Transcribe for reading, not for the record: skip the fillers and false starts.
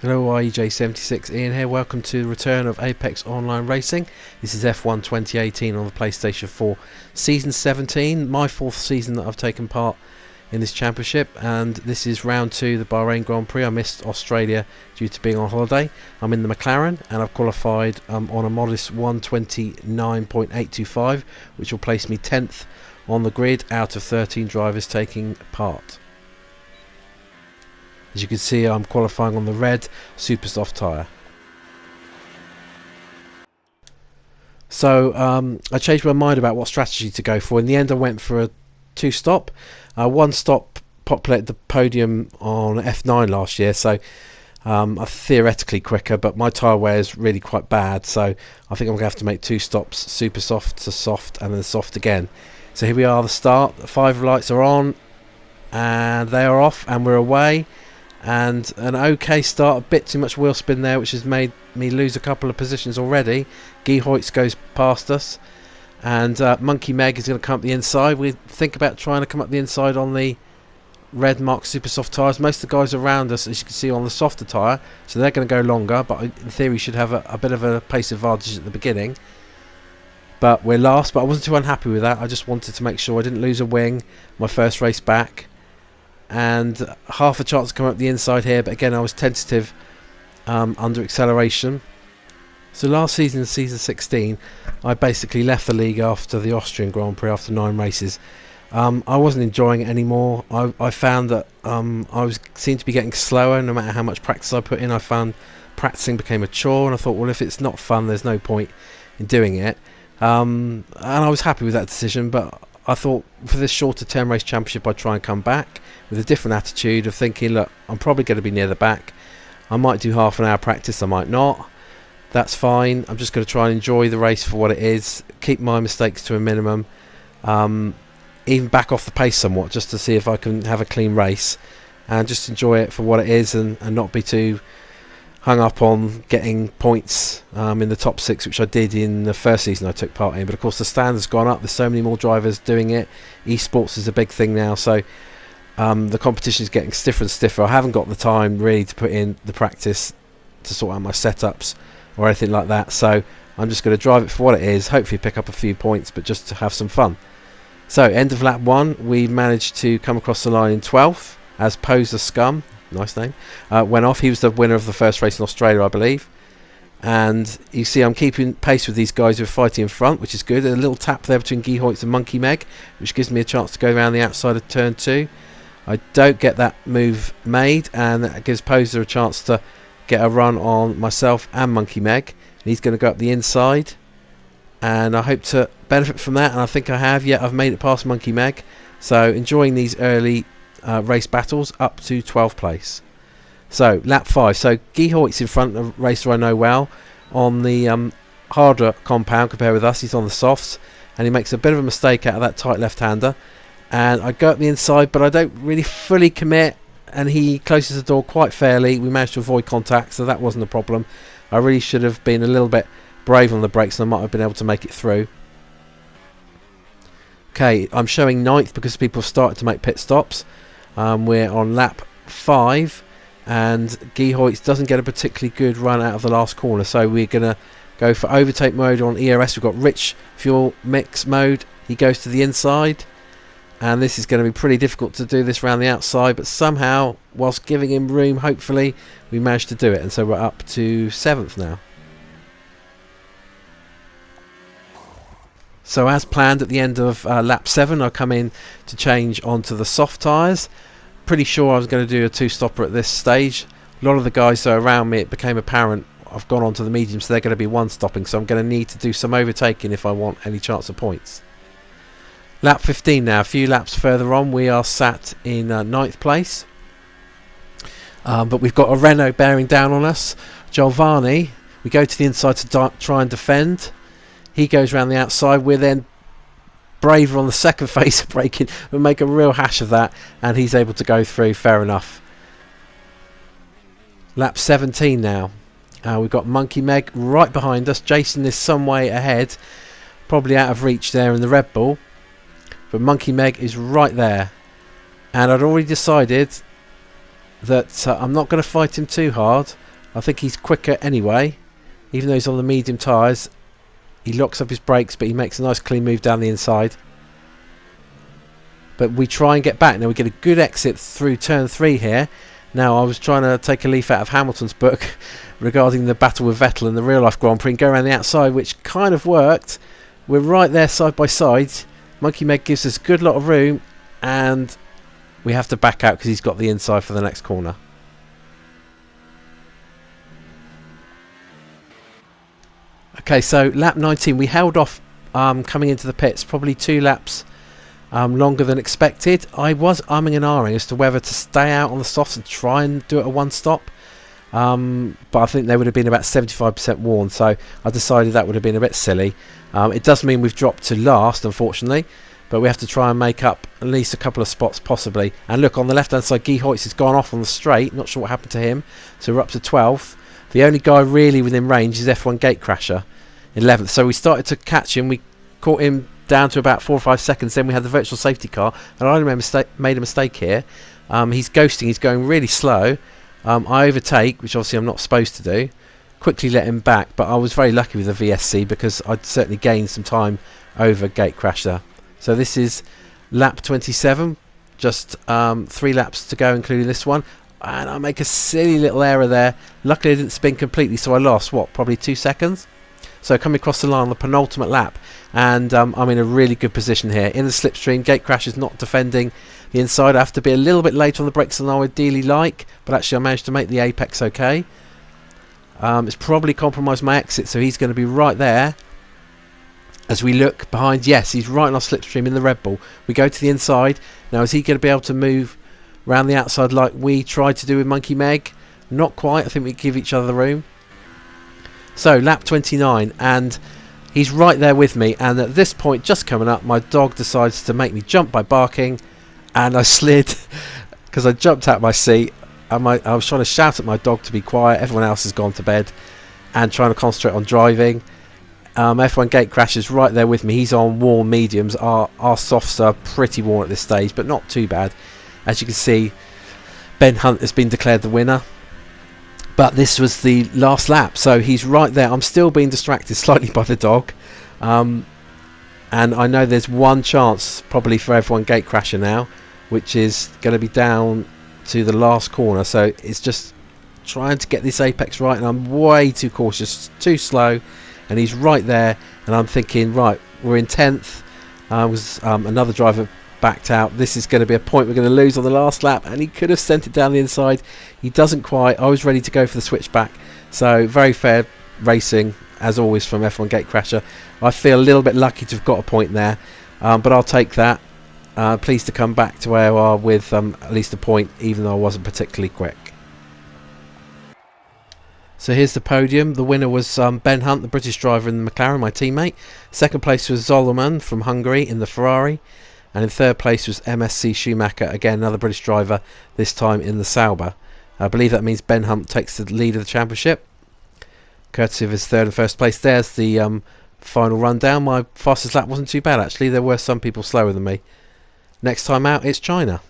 Hello, IEJ76 Ian here. Welcome to the return of Apex Online Racing. This is F1 2018 on the PlayStation 4 Season 17, my fourth season that I've taken part in this championship, and this is round 2, the Bahrain Grand Prix. I missed Australia due to being on holiday. I'm in the McLaren and I've qualified on a modest 129.825, which will place me 10th on the grid out of 13 drivers taking part. As you can see, I'm qualifying on the red super soft tyre. So I changed my mind about what strategy to go for. In the end, I went for a 2-stop. One stop populated the podium on F9 last year, so I'm theoretically quicker, but my tyre wear is really quite bad, so I think I'm going to have to make 2 stops, super soft to soft and then soft again. So here we are, the start. The 5 lights are on and they are off and we're away. And an okay start, a bit too much wheel spin there, which has made me lose a couple of positions already. Guy Hoyts goes past us, and Monkey Meg is going to come up the inside. We think about trying to come up the inside on the red Mark super soft tyres. Most of the guys around us, as you can see, on the softer tyre, so they're going to go longer, but in theory should have a bit of a pace advantage at the beginning. But we're last, but I wasn't too unhappy with that. I just wanted to make sure I didn't lose a wing my first race back. And half a chance to come up the inside here, but again I was tentative under acceleration. So last season, season 16, I basically left the league after the Austrian Grand Prix after 9 races. I wasn't enjoying it anymore. I found that seemed to be getting slower no matter how much practice I put in. I found practicing became a chore, and I thought, well, if it's not fun, there's no point in doing it. And I was happy with that decision, but I thought for this shorter 10 race championship I'd try and come back with a different attitude of thinking, look, I'm probably going to be near the back. I might do half an hour practice, I might not. That's fine. I'm just going to try and enjoy the race for what it is, keep my mistakes to a minimum, even back off the pace somewhat just to see if I can have a clean race and just enjoy it for what it is, and not be too hung up on getting points in the top 6, which I did in the first season I took part in. But of course the standard's gone up, there's so many more drivers doing it. Esports is a big thing now, so the competition is getting stiffer and stiffer. I haven't got the time really to put in the practice to sort out my setups or anything like that, so I'm just going to drive it for what it is, hopefully pick up a few points, but just to have some fun. So end of lap 1, we managed to come across the line in 12th as Poser Scum, nice name, went off. He was the winner of the first race in Australia, I believe. And you see I'm keeping pace with these guys who are fighting in front, which is good. A little tap there between Guy Hoyts and Monkey Meg, which gives me a chance to go around the outside of turn 2. I don't get that move made, and that gives Poser a chance to get a run on myself and Monkey Meg. And he's going to go up the inside, and I hope to benefit from that, and I think I have. Yeah, I've made it past Monkey Meg, so enjoying these early race battles up to 12th place. So lap 5, so Guy Hoyts in front, a racer I know well, on the harder compound compared with us. He's on the softs, and he makes a bit of a mistake out of that tight left-hander, and I go up the inside, but I don't really fully commit, and he closes the door quite fairly. We managed to avoid contact, so that wasn't a problem. I really should have been a little bit brave on the brakes, and I might have been able to make it through. Okay, I'm showing 9th because people have started to make pit stops. We're on lap 5, and Guy Hoyts doesn't get a particularly good run out of the last corner, so we're going to go for overtake mode on ERS. We've got rich fuel mix mode. He goes to the inside, and this is going to be pretty difficult to do this around the outside, but somehow, whilst giving him room, hopefully we managed to do it, and so we're up to 7th now. So as planned, at the end of lap 7 I come in to change onto the soft tyres. Pretty sure I was going to do a 2-stopper at this stage. A lot of the guys that are around me, it became apparent I've gone onto the medium, so they're going to be 1-stopping, so I'm going to need to do some overtaking if I want any chance of points. Lap 15 now, a few laps further on, we are sat in 9th place. But we've got a Renault bearing down on us. Giovanni, we go to the inside to try and defend. He goes around the outside. We're then braver on the second phase of braking. We'll make a real hash of that, and he's able to go through. Fair enough. Lap 17 now. We've got Monkey Meg right behind us. Jason is some way ahead, probably out of reach there in the Red Bull. But Monkey Meg is right there. And I'd already decided that I'm not going to fight him too hard. I think he's quicker anyway, even though he's on the medium tyres. He locks up his brakes, but he makes a nice clean move down the inside. But we try and get back. Now we get a good exit through turn 3 here. Now I was trying to take a leaf out of Hamilton's book regarding the battle with Vettel in the real life Grand Prix and go around the outside, which kind of worked. We're right there side by side. Monkey Meg gives us a good lot of room, and we have to back out because he's got the inside for the next corner. Okay, so lap 19, we held off coming into the pits, probably 2 laps longer than expected. I was umming and ahhing as to whether to stay out on the softs and try and do it a one stop, but I think they would have been about 75% worn, so I decided that would have been a bit silly. It does mean we've dropped to last, unfortunately, but we have to try and make up at least a couple of spots possibly. And look, on the left hand side, Guy Hoyts has gone off on the straight, not sure what happened to him, so we're up to 12th. The only guy really within range is F1 Gatecrasher, 11th. So we started to catch him. We caught him down to about 4 or 5 seconds. Then we had the virtual safety car, and I made a mistake here. He's ghosting. He's going really slow. I overtake, which obviously I'm not supposed to do. Quickly let him back, but I was very lucky with the VSC because I'd certainly gained some time over Gatecrasher. So this is lap 27. Just 3 laps to go, including this one. And I make a silly little error there. Luckily I didn't spin completely, so I lost, what, probably 2 seconds? So coming across the line on the penultimate lap, and I'm in a really good position here. In the slipstream, Gatecrasher's not defending the inside. I have to be a little bit late on the brakes than I would ideally like, but actually I managed to make the apex okay. It's probably compromised my exit, so he's going to be right there. As we look behind, yes, he's right on our slipstream in the Red Bull. We go to the inside. Now is he going to be able to move round the outside like we tried to do with Monkey Meg? Not quite. I think we give each other the room. So lap 29, and he's right there with me, and at this point, just coming up, my dog decides to make me jump by barking, and I slid because I jumped out of my seat. I was trying to shout at my dog to be quiet. Everyone else has gone to bed and trying to concentrate on driving. F1 Gatecrasher's right there with me. He's on warm mediums. Our softs are pretty worn at this stage, but not too bad. As you can see, Ben Hunt has been declared the winner. But this was the last lap, so he's right there. I'm still being distracted slightly by the dog. And I know there's one chance probably for F1 Gatecrasher now, which is going to be down to the last corner. So it's just trying to get this apex right, and I'm way too cautious, too slow. And he's right there, and I'm thinking, right, we're in 10th. Another driver backed out. This is going to be a point we're going to lose on the last lap, and he could have sent it down the inside. He doesn't quite. I was ready to go for the switchback. So very fair racing as always from F1 Gatecrasher. I feel a little bit lucky to have got a point there, but I'll take that. Pleased to come back to AOR with at least a point, even though I wasn't particularly quick. So here's the podium. The winner was Ben Hunt, the British driver in the McLaren, my teammate. Second place was Zolomon from Hungary in the Ferrari. And in third place was MSC Schumacher, again another British driver, this time in the Sauber. I believe that means Ben Hunt takes the lead of the championship, courtesy of his third and first place. There's the final rundown. My fastest lap wasn't too bad actually. There were some people slower than me. Next time out it's China.